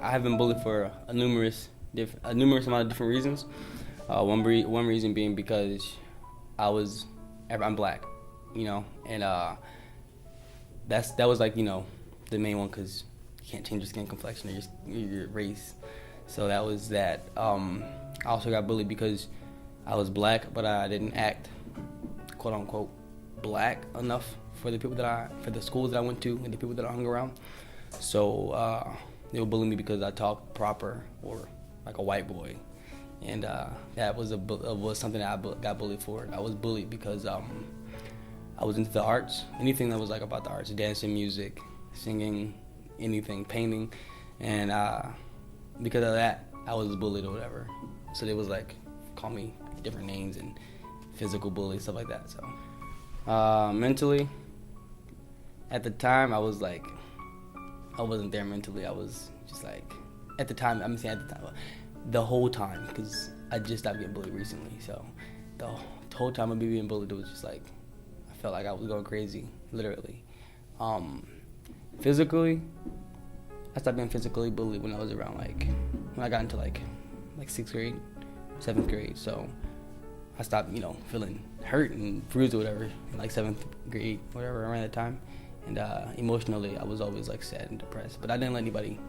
I have been bullied for a numerous amount of different reasons. One reason being because I'm black, and that was like the main one, because you can't change your skin complexion or your race. So that was that. I also got bullied because I was black, but I didn't act quote unquote black enough for the schools that I went to and the people that I hung around. So they would bully me because I talked proper or like a white boy, and that was something that I got bullied for. I was bullied because I was into the arts, anything that was like about the arts, dancing, music, singing, anything, painting, and because of that, I was bullied or whatever. So they was like call me different names and physical bully, stuff like that. So mentally, at the time, I wasn't there mentally. I was just like, at the time, the whole time, because I just stopped getting bullied recently. So the whole time of me being bullied, it was just like, I felt like I was going crazy, literally. Physically, I stopped being physically bullied when I was around when I got into like 6th grade, 7th grade. So I stopped, feeling hurt and bruised or whatever in like 7th grade, whatever, around that time. And emotionally, I was always like sad and depressed, but I didn't let anybody,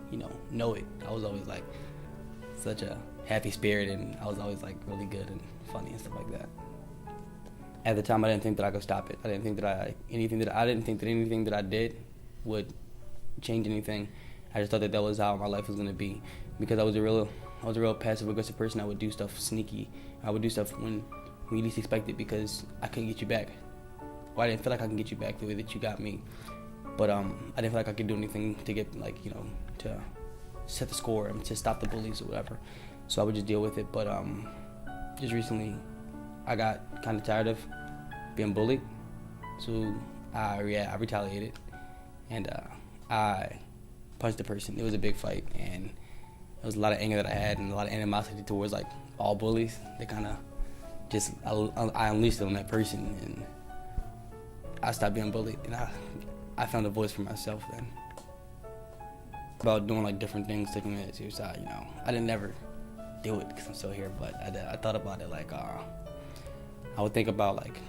know it. I was always like such a happy spirit, and I was always like really good and funny and stuff like that. At the time, I didn't think that I could stop it. I didn't think that anything that I did would change anything. I just thought that was how my life was gonna be, because I was a real passive aggressive person. I would do stuff sneaky. I would do stuff when you least expect it, because I couldn't get you back. Well, I didn't feel like I can get you back the way that you got me. But I didn't feel like I could do anything to get to set the score and to stop the bullies or whatever. So I would just deal with it. But just recently, I got kind of tired of being bullied, so I retaliated, and I punched the person. It was a big fight, and there was a lot of anger that I had and a lot of animosity towards like all bullies. They kind of just I unleashed it on that person, and I stopped being bullied, and I found a voice for myself then. About doing like different things to commit suicide, I didn't never do it because I'm still here, but I thought about it like I would think about like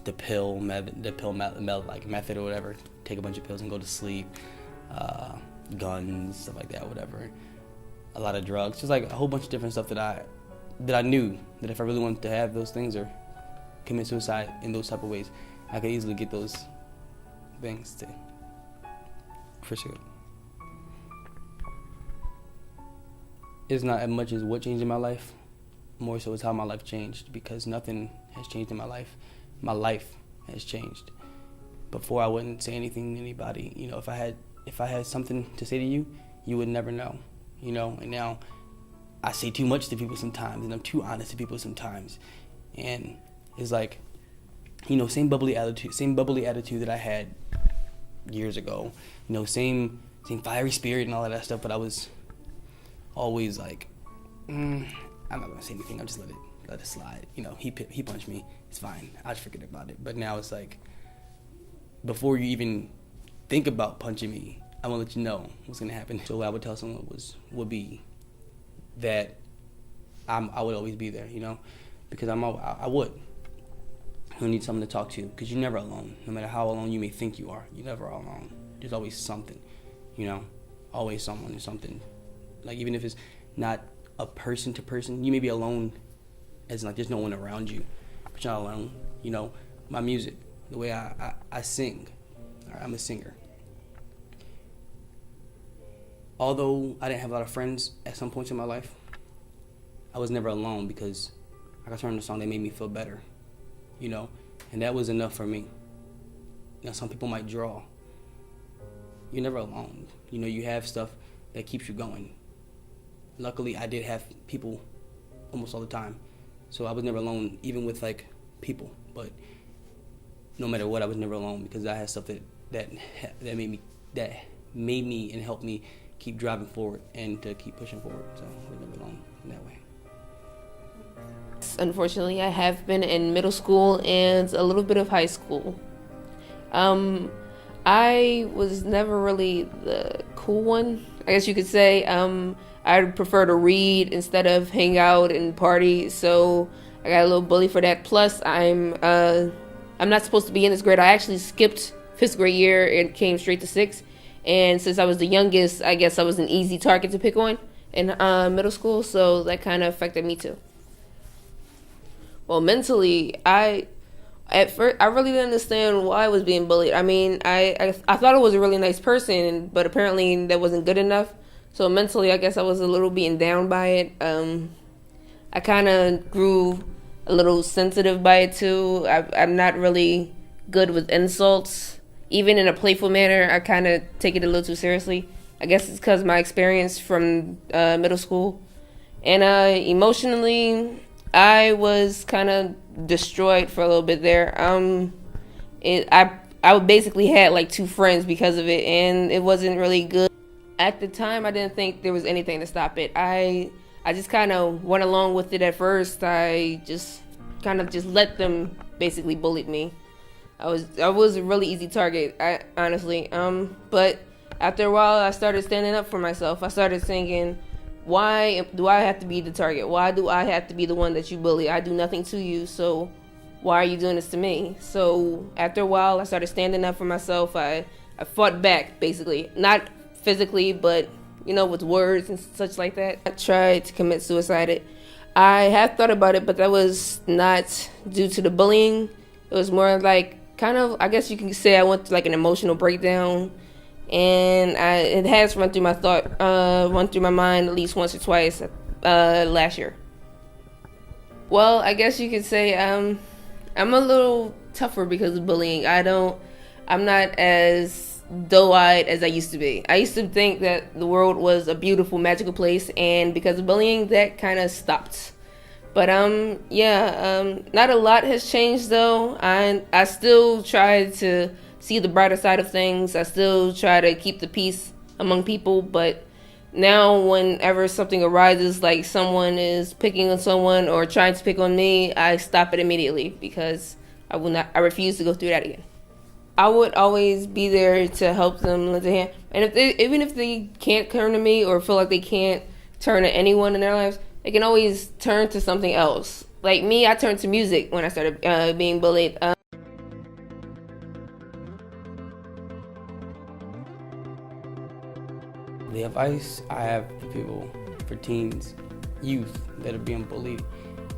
the pill method or whatever. Take a bunch of pills and go to sleep. Guns, stuff like that, whatever. A lot of drugs, just like a whole bunch of different stuff that I knew that if I really wanted to have those things or commit suicide in those type of ways, I could easily get those things to pursue it. It's not as much as what changed in my life, more so it's how my life changed, because nothing has changed in my life. My life has changed. Before, I wouldn't say anything to anybody. If I had something to say to you, you would never know. And now I say too much to people sometimes, and I'm too honest to people sometimes. And it's like, same bubbly attitude that I had years ago. Same fiery spirit and all of that stuff. But I was always like, I'm not gonna say anything. I'll just let it slide. He punched me. It's fine. I'll just forget about it. But now it's like, before you even think about punching me, I want to let you know what's gonna happen. So what I would tell someone would be that I would always be there, because I would. You need someone to talk to, because you're never alone. No matter how alone you may think you are, you're never alone. There's always something, always someone or something. Like, even if it's not a person to person, you may be alone as like there's no one around you, but you're not alone. My music, the way I sing, I'm a singer. Although I didn't have a lot of friends at some points in my life, I was never alone, because I could turn on a song that made me feel better, and that was enough for me. Some people might draw. You're never alone. You have stuff that keeps you going. Luckily, I did have people almost all the time, so I was never alone, even with like people. But no matter what, I was never alone, because I had stuff that made me and helped me keep driving forward and to keep pushing forward. So I was never alone in that way. Unfortunately, I have been in middle school and a little bit of high school. I was never really the cool one, I guess you could say. I prefer to read instead of hang out and party, so I got a little bully for that. Plus, I'm not supposed to be in this grade. I actually skipped fifth grade year and came straight to sixth. And since I was the youngest, I guess I was an easy target to pick on in middle school, so that kind of affected me too. Well, mentally, at first I really didn't understand why I was being bullied. I mean, I thought I was a really nice person, but apparently that wasn't good enough. So mentally, I guess I was a little beaten down by it. I kind of grew a little sensitive by it too. I'm not really good with insults, even in a playful manner. I kind of take it a little too seriously. I guess it's because my experience from middle school, and emotionally, I was kind of destroyed for a little bit there. I basically had like two friends because of it, and it wasn't really good. At the time, I didn't think there was anything to stop it. I just kind of went along with it at first. I just kind of just let them basically bully me. I was a really easy target, honestly. But after a while, I started standing up for myself. I started thinking, why do I have to be the target? Why do I have to be the one that you bully? I do nothing to you, so why are you doing this to me? So after a while, I started standing up for myself. I fought back, basically. Not physically, but, with words and such like that. I tried to commit suicide. I have thought about it, but that was not due to the bullying. It was more like, kind of, I guess you can say I went through like an emotional breakdown. And it has run through my mind at least once or twice last year. Well, I guess you could say I'm a little tougher because of bullying. I'm not as doe-eyed as I used to be. I used to think that the world was a beautiful, magical place, and because of bullying, that kind of stopped. But not a lot has changed though. I still try to see the brighter side of things. I still try to keep the peace among people, but now whenever something arises, like someone is picking on someone or trying to pick on me, I stop it immediately because I refuse to go through that again. I would always be there to help them lend a hand. And even if they can't turn to me or feel like they can't turn to anyone in their lives, they can always turn to something else. Like me, I turned to music when I started being bullied. The advice I have for people, for teens, youth that are being bullied,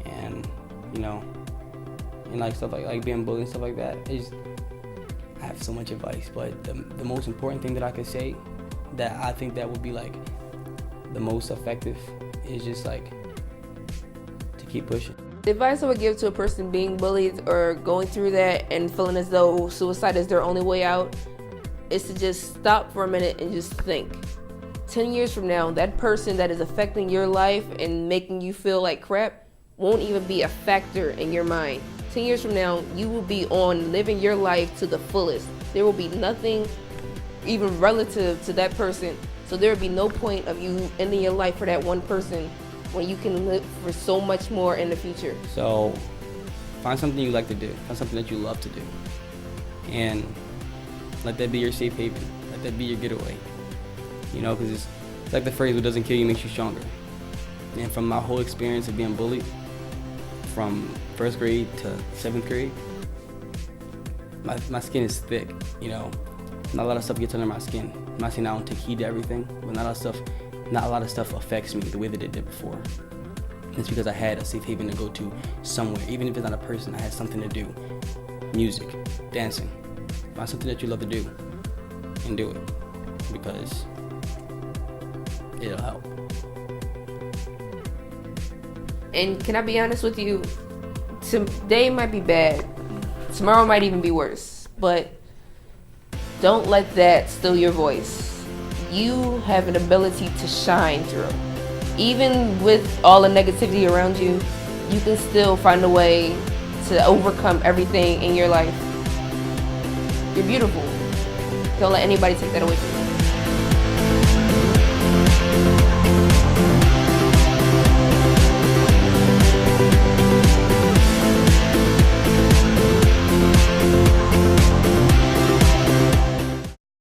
and and like stuff like being bullied and stuff like that, I have so much advice, but the most important thing that I could say that I think that would be like the most effective is just like to keep pushing. The advice I would give to a person being bullied or going through that and feeling as though suicide is their only way out is to just stop for a minute and just think. 10 years from now, that person that is affecting your life and making you feel like crap won't even be a factor in your mind. 10 years from now, you will be on living your life to the fullest. There will be nothing even relative to that person. So there will be no point of you ending your life for that one person when you can live for so much more in the future. So find something you like to do. Find something that you love to do. And let that be your safe haven. Let that be your getaway. Because it's like the phrase, what doesn't kill you makes you stronger. And from my whole experience of being bullied, from first grade to 7th grade, my skin is thick, Not a lot of stuff gets under my skin. I'm not saying I don't take heed to everything, but not a lot of stuff affects me the way that it did before. And it's because I had a safe haven to go to somewhere. Even if it's not a person, I had something to do. Music, dancing. Find something that you love to do and do it, because it'll help. And can I be honest with you? Today might be bad. Tomorrow might even be worse. But don't let that steal your voice. You have an ability to shine through. Even with all the negativity around you, you can still find a way to overcome everything in your life. You're beautiful. Don't let anybody take that away from you.